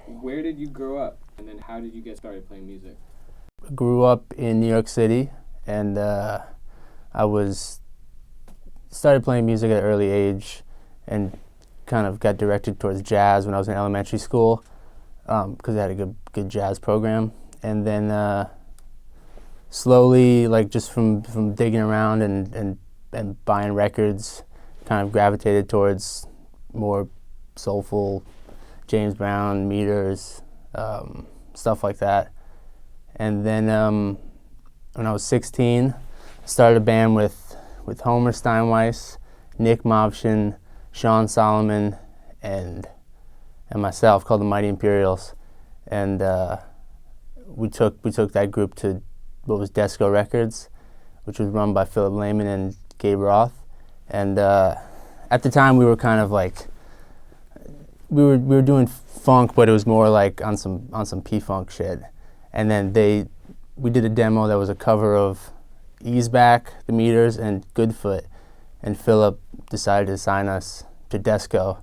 Where did you grow up, and then how did you get started playing music? Grew up in New York City, and I was started playing music at an early age, and kind of got directed towards jazz when I was in elementary school because I had a good jazz program, and then slowly, like just from digging around and buying records, kind of gravitated towards more soulful James Brown, meters, stuff like that. And then when I was 16, I started a band with Homer Steinweiss, Nick Mobshin, Sean Solomon, and myself, called the Mighty Imperials. And we took that group to what was Desco Records, which was run by Philip Lehman and Gabe Roth. And at the time, we were kind of like we were doing funk, but it was more like on some P-funk shit. And then we did a demo that was a cover of Ease Back, The Meters, and Goodfoot. And Philip decided to sign us to Desco.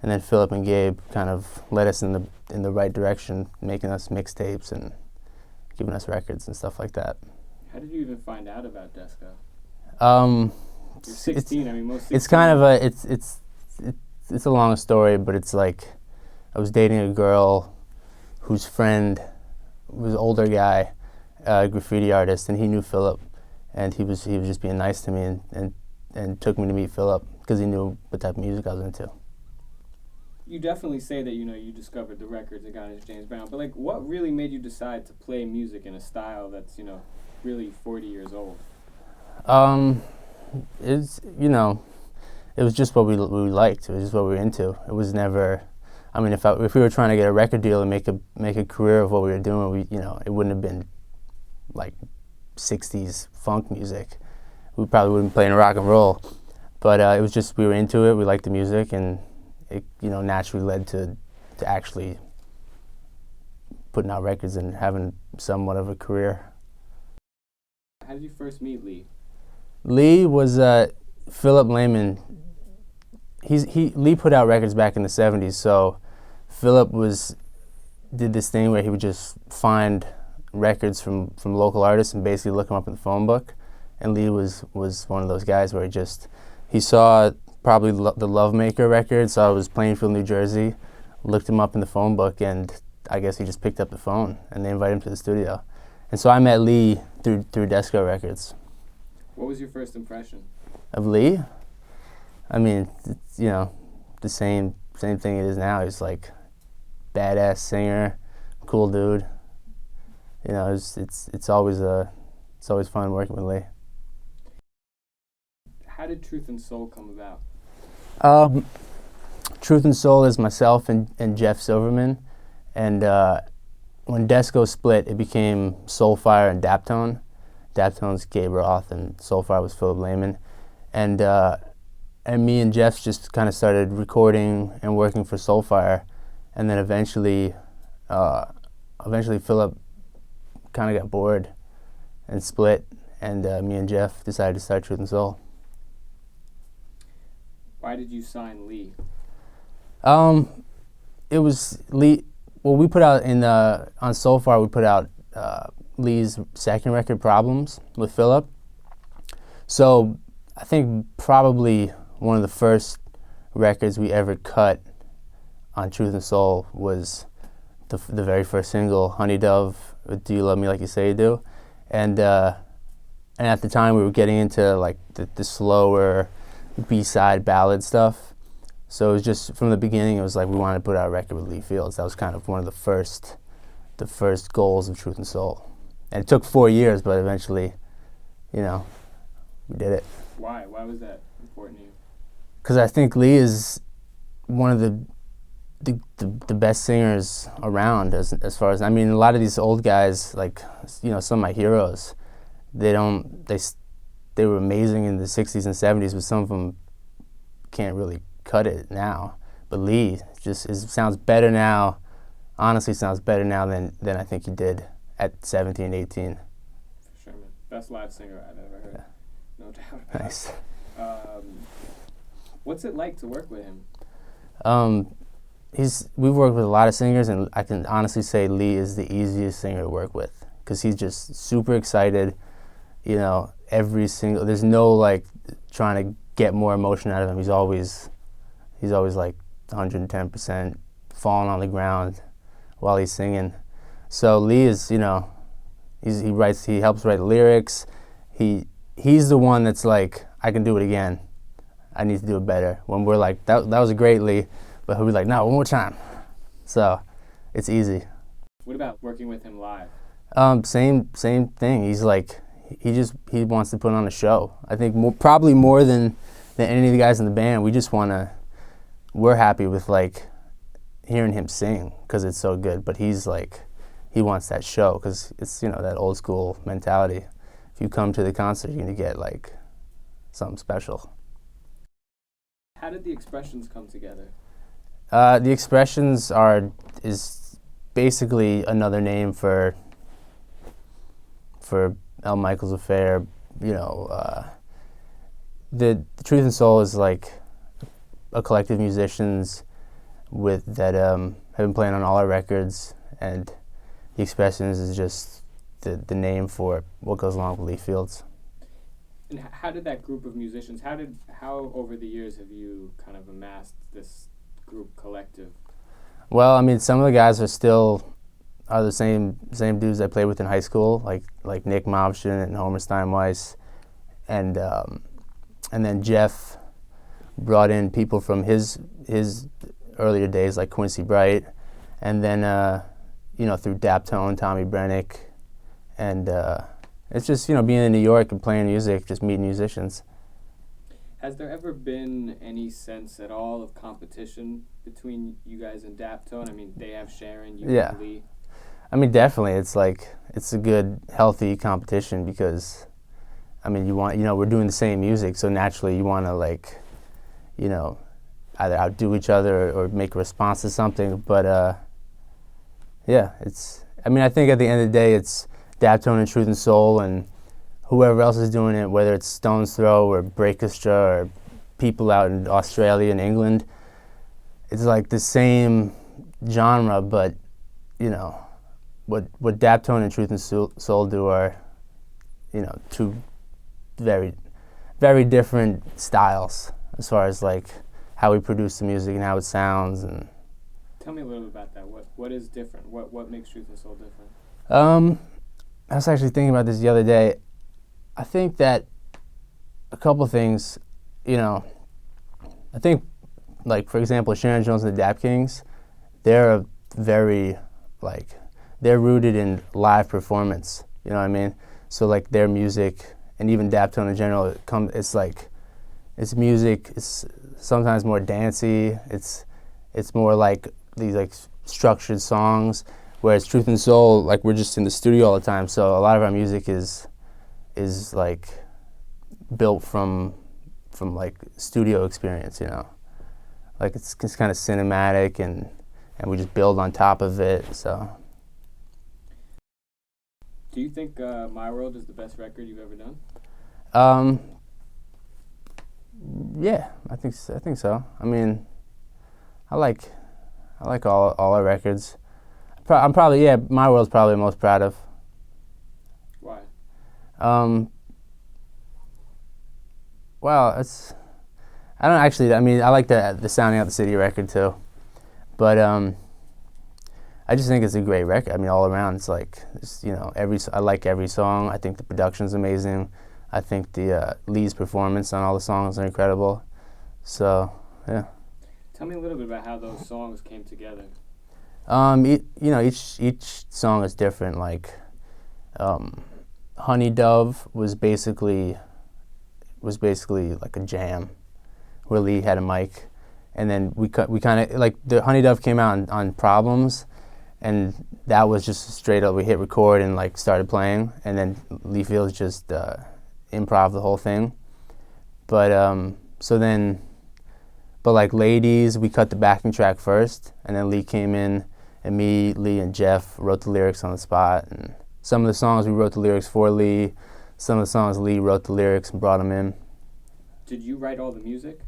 And then Philip and Gabe kind of led us in the right direction, making us mixtapes and giving us records and stuff like that. How did you even find out about Desco? You're 16. I mean, most 16. It's kind of it's a long story, but it's like I was dating a girl whose friend was an older guy, a graffiti artist, and he knew Philip, and he was just being nice to me and took me to meet Philip because he knew what type of music I was into. You definitely say that you discovered the records and got into James Brown, but like, what really made you decide to play music in a style that's really 40 years old? It was just what we liked. It was just what we were into. It was never. I mean, if we were trying to get a record deal and make a career of what we were doing, it wouldn't have been like 60s funk music. We probably wouldn't play in rock and roll, but it was just we were into it. We liked the music, and it naturally led to actually putting out records and having somewhat of a career. How did you first meet Lee? Lee was Philip Lehman. Lee put out records back in the 70s, so Philip did this thing where he would just find records from local artists and basically look them up in the phone book. And Lee was one of those guys where he saw probably the Love Maker record, so I was Plainfield, New Jersey, looked him up in the phone book, and I guess he just picked up the phone and they invited him to the studio. And so I met Lee through Desco Records. What was your first impression of Lee? I mean, it's, the same thing it is now. He's like badass singer, cool dude. It's always fun working with Lee. How did Truth and Soul come about? Truth and Soul is myself and Jeff Silverman, and when Desco split, it became Soulfire and Daptone. Daptone's Gabe Roth, and Soulfire was Philip Lehman, and me and Jeff just kind of started recording and working for Soulfire, and then eventually Philip kind of got bored and split, and me and Jeff decided to start Truth and Soul. Why did you sign Lee? It was Lee. Well, we put out on Soulfire, we put out Lee's second record, Problems, with Philip. So I think probably one of the first records we ever cut on Truth and Soul was the very first single, Honey Dove, with Do You Love Me Like You Say You Do. And at the time we were getting into like the slower B-side ballad stuff. So it was just from the beginning, it was like we wanted to put out a record with Lee Fields. That was kind of one of the first goals of Truth and Soul. And it took 4 years, but eventually, we did it. Why? Why was that important to you? Because I think Lee is one of the best singers around as far as, I mean, a lot of these old guys, like, some of my heroes, they were amazing in the 60s and 70s, but some of them can't really cut it now. But Lee sounds better now, honestly sounds better now than I think he did at 17, 18. For sure, man. Best live singer I've ever heard. Yeah. No doubt about Nice. it. What's it like to work with him? we've worked with a lot of singers, and I can honestly say Lee is the easiest singer to work with because he's just super excited. You know, there's no like trying to get more emotion out of him. He's always like 110% falling on the ground while he's singing. So Lee is, you know, he helps write lyrics. He's the one that's like, I can do it again. I need to do it better. When we're like, that was a great Lee, but he'll be like, no, one more time. So it's easy. What about working with him live? Same thing. He's like, he wants to put on a show. I think probably more than any of the guys in the band. We're happy with like hearing him sing because it's so good. But he's like, he wants that show because it's, you know, that old school mentality. If you come to the concert, you're gonna get like something special. How did the Expressions come together? The Expressions is basically another name for L. Michels Affair. You know, the Truth and Soul is like a collective of musicians that have been playing on all our records, and the Expressions is just the name for what goes along with Lee Fields. And how did that group of musicians, how over the years have you kind of amassed this group collective? Well, I mean, some of the guys are the same dudes I played with in high school, like Nick Mobshin and Homer Steinweiss, and then Jeff brought in people from his earlier days, like Quincy Bright, and then you know, through Daptone, Tommy Brennick, and it's just, you know, being in New York and playing music, just meeting musicians. Has there ever been any sense at all of competition between you guys and Daptone? I mean, they have Sharon, you have Lee. I mean, definitely. It's a good, healthy competition because, I mean, we're doing the same music, so naturally you want to, like, you know, either outdo each other or make a response to something. But yeah, I think at the end of the day, it's Daptone and Truth and Soul and whoever else is doing it, whether it's Stone's Throw or Breakestra or people out in Australia and England. It's like the same genre, but, you know, what Daptone and Truth and Soul do are, you know, two very, very different styles as far as like how we produce the music and how it sounds. And tell me a little bit about that. What is different? What makes Truth and Soul different? I was actually thinking about this the other day. I think that a couple things, you know, I think, like, for example, Sharon Jones and the Dap Kings, they're rooted in live performance, you know what I mean? So, like, their music, and even Daptone in general, it's music, it's sometimes more dancey, it's more like these, like, structured songs, whereas Truth and Soul, like, we're just in the studio all the time, so a lot of our music is like built from like studio experience, you know, like it's kind of cinematic and we just build on top of it. So do you think My World is the best record you've ever done? Yeah, I think so. I mean, I like all our records. I'm probably, yeah, My World's probably the most proud of. Why? Well, I don't actually, I mean, I like the Sounding Out the City record too, but I just think it's a great record. I mean, all around, it's like, you know, I like every song. I think the production's amazing. I think the Lee's performance on all the songs are incredible. So, yeah. Tell me a little bit about how those songs came together. You know, each song is different. Like, Honey Dove was basically like a jam, where Lee had a mic, and then we kind of, like, the Honey Dove came out on Problems, and that was just straight up, we hit record and like started playing, and then Lee Fields just improv the whole thing. But but like Ladies, we cut the backing track first, and then Lee came in, and me, Lee, and Jeff wrote the lyrics on the spot. And some of the songs we wrote the lyrics for Lee. Some of the songs Lee wrote the lyrics and brought them in. Did you write all the music?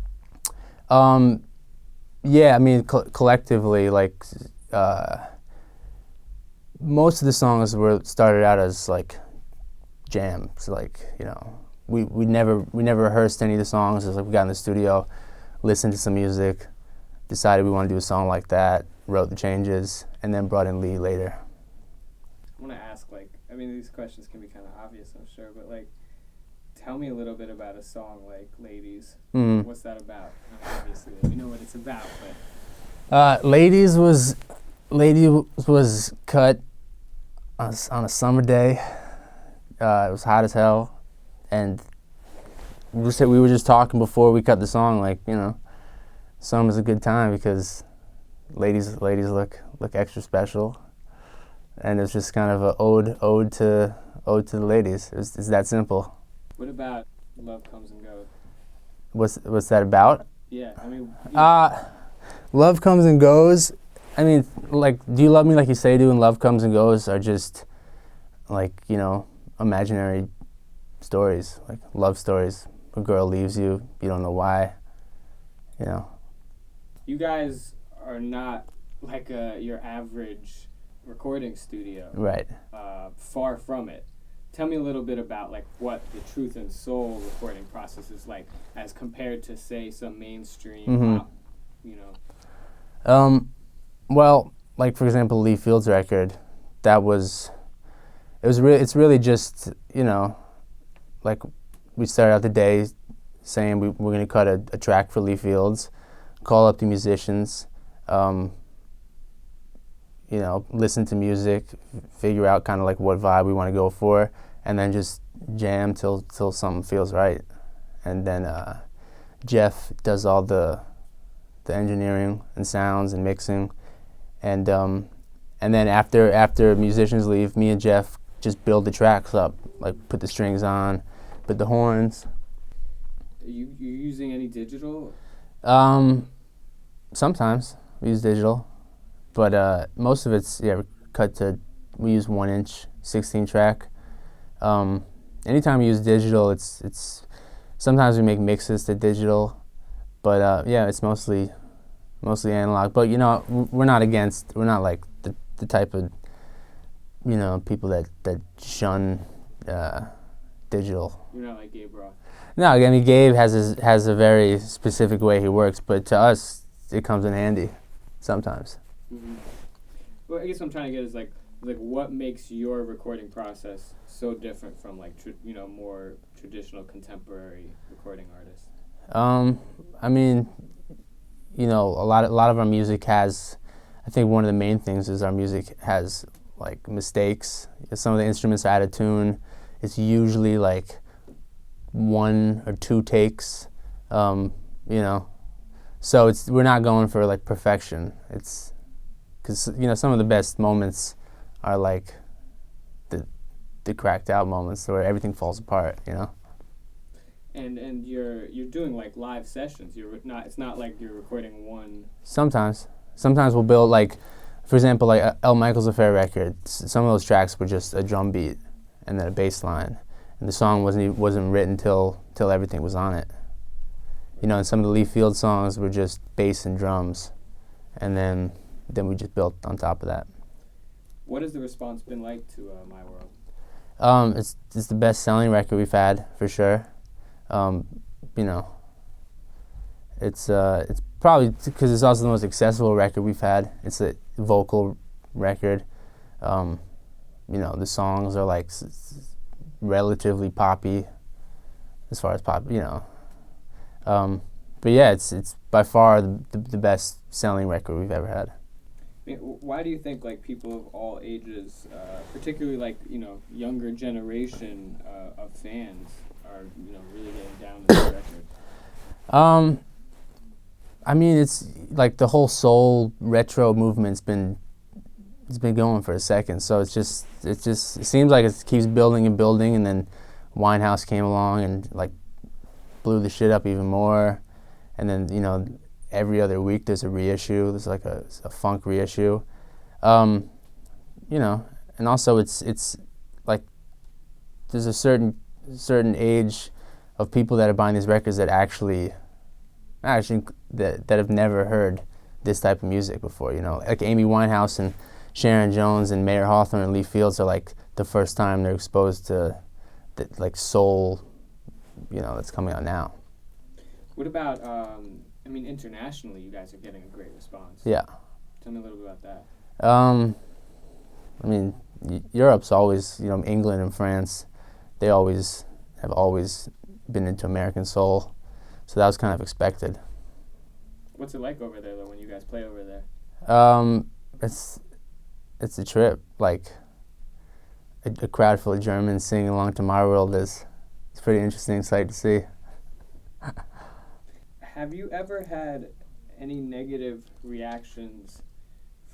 Yeah, I mean collectively, like most of the songs were started out as like jams. Like we never rehearsed any of the songs. It was like we got in the studio, listened to some music, decided we want to do a song like that, wrote the changes, and then brought in Lee later. I want to ask, like, I mean, these questions can be kind of obvious, I'm sure, but like, tell me a little bit about a song like "Ladies." Mm. What's that about? I mean, obviously, we know what it's about, but Ladies was cut on a summer day. It was hot as hell, and we were just talking before we cut the song, like, summer's a good time because ladies look extra special, and it's just kind of an ode to the ladies. It's that simple. what about "Love Comes and Goes"? What's that about? Yeah, I mean, Love Comes and Goes. I mean, like, Do You Love Me Like You Say Do and Love Comes and Goes are just like, imaginary stories, like love stories. A girl leaves you, you don't know why, you guys are not like your average recording studio. Right. Far from it. Tell me a little bit about like what the Truth and Soul recording process is like as compared to, say, some mainstream pop, Well, like, for example, Lee Field's record, it's really just, like, we started out the day saying we're going to cut a track for Lee Fields, call up the musicians, listen to music, figure out kind of like what vibe we want to go for, and then just jam till something feels right. And then Jeff does all the engineering and sounds and mixing, and then after musicians leave, me and Jeff just build the tracks up, like put the strings on, put the horns. You using any digital? Sometimes we use digital, but most of it's we use 1-inch 16-track. Anytime we use digital, it's sometimes we make mixes to digital, but it's mostly analog. But we're not like the type of people that shun digital. You're not like Gabe Roth. No, I mean Gabe has a very specific way he works, but to us it comes in handy sometimes. Mm-hmm. Well, I guess what I'm trying to get is like what makes your recording process so different from like more traditional contemporary recording artists? I mean, a lot of our music has. I think one of the main things is our music has like mistakes. Some of the instruments are out of tune. It's usually like 1 or 2 takes, so we're not going for like perfection. It's because some of the best moments are like the cracked out moments where everything falls apart. And you're doing like live sessions. It's not like you're recording one. Sometimes we'll build, like, for example, like El Michels Affair record. Some of those tracks were just a drum beat and then a bass line, and the song wasn't written till everything was on it. And some of the Lee Field songs were just bass and drums, and then we just built on top of that. What has the response been like to My World? It's the best selling record we've had for sure. It's probably because it's also the most accessible record we've had. It's a vocal record. The songs are like relatively poppy, as far as pop. But yeah, it's by far the best selling record we've ever had. I mean, why do you think like people of all ages, particularly like younger generation of fans, are really getting down with this record? I mean, it's like the whole soul retro movement's been going for a second. So it seems like it keeps building and building, and then Winehouse came along and like blew the shit up even more, and then every other week there's a reissue. There's like a funk reissue, and also it's like there's a certain age of people that are buying these records that actually that have never heard this type of music before. You know, like Amy Winehouse and Sharon Jones and Mayer Hawthorne and Lee Fields are like the first time they're exposed to like soul, you know, that's coming out now. What about, I mean, internationally, you guys are getting a great response. Yeah. Tell me a little bit about that. I mean, Europe's always, you know, England and France, they have always been into American soul, so that was kind of expected. What's it like over there, though, when you guys play over there? It's a trip. Like a crowd full of Germans singing along to My World it's a pretty interesting sight to see. Have you ever had any negative reactions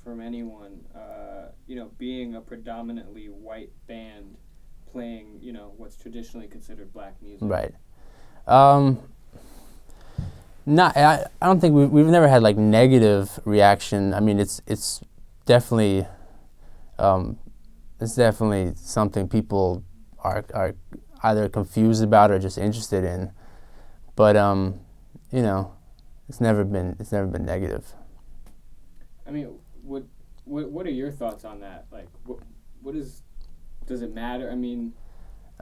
from anyone, you know, being a predominantly white band playing, you know, what's traditionally considered black music? Right. I don't think we've never had like negative reaction. I mean, it's definitely something people are either confused about or just interested in. But you know, it's never been negative. I mean, what are your thoughts on that? Like, does it matter? I mean,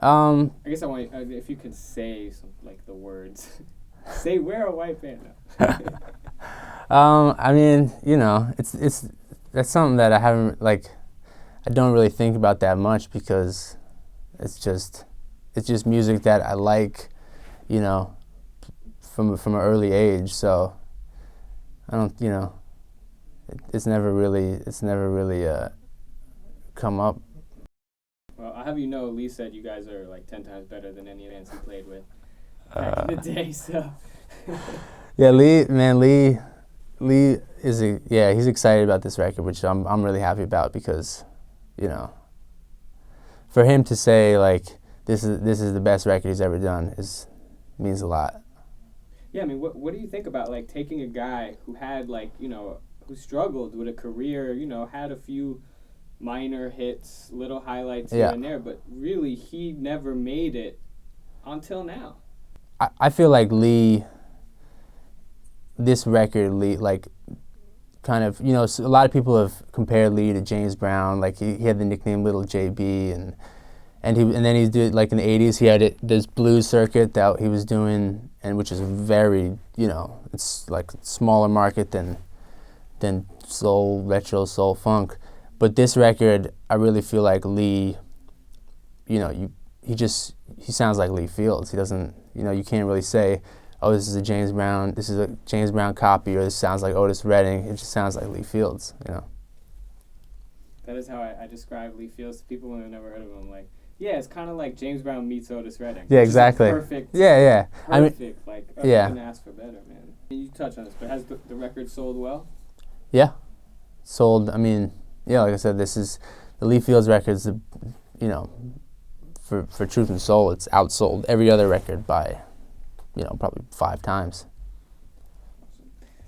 I guess I want if you could say some, like, the words. Say we're a white band now. I mean, you know, that's something that I don't really think about that much because it's just music that I like, you know, from an early age. So I don't, you know, it's never really come up. Well, I'll have you know, Lee said you guys are like 10 times better than any bands he played with back in the day. So yeah, Lee is he's excited about this record, which I'm really happy about because, you know, for him to say like this is the best record he's ever done means a lot. Yeah, I mean, what do you think about like taking a guy who had like, you know, who struggled with a career, you know, had a few minor hits, little highlights here and there, but really he never made it until now? I feel like this record, like, kind of, you know, a lot of people have compared Lee to James Brown. Like he had the nickname Little JB, and then he did, like, in the 80s he had this blues circuit that he was doing, and which is very, you know, it's like smaller market than soul, retro soul, funk. But this record, I really feel like Lee, you know, he sounds like Lee Fields. He doesn't, you know, you can't really say, oh, this is a James Brown copy, or this sounds like Otis Redding. It just sounds like Lee Fields, you know. That is how I describe Lee Fields to people when they've never heard of him. Like, yeah, it's kind of like James Brown meets Otis Redding. Yeah, exactly. Perfect. Yeah. Perfect. I couldn't ask for better, man. You touched on this, but has the record sold well? Yeah, sold. I mean, yeah, like I said, this is the Lee Fields record's, you know, for Truth and Soul, it's outsold every other record by, you know, probably 5 times.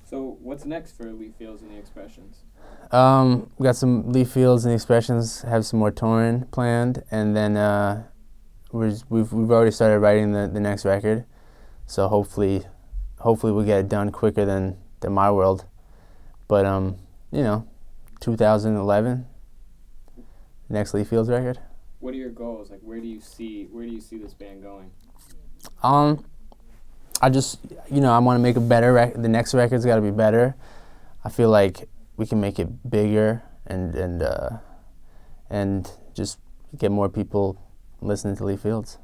So what's next for Lee Fields and the Expressions? We got some Lee Fields and the Expressions, have some more touring planned, and then we've already started writing the next record. So hopefully we'll get it done quicker than My World. But you know, 2011, next Lee Fields record. What are your goals? Like, where do you see this band going? I just, you know, I want to make a better record. The next record's got to be better. I feel like we can make it bigger and just get more people listening to Lee Fields.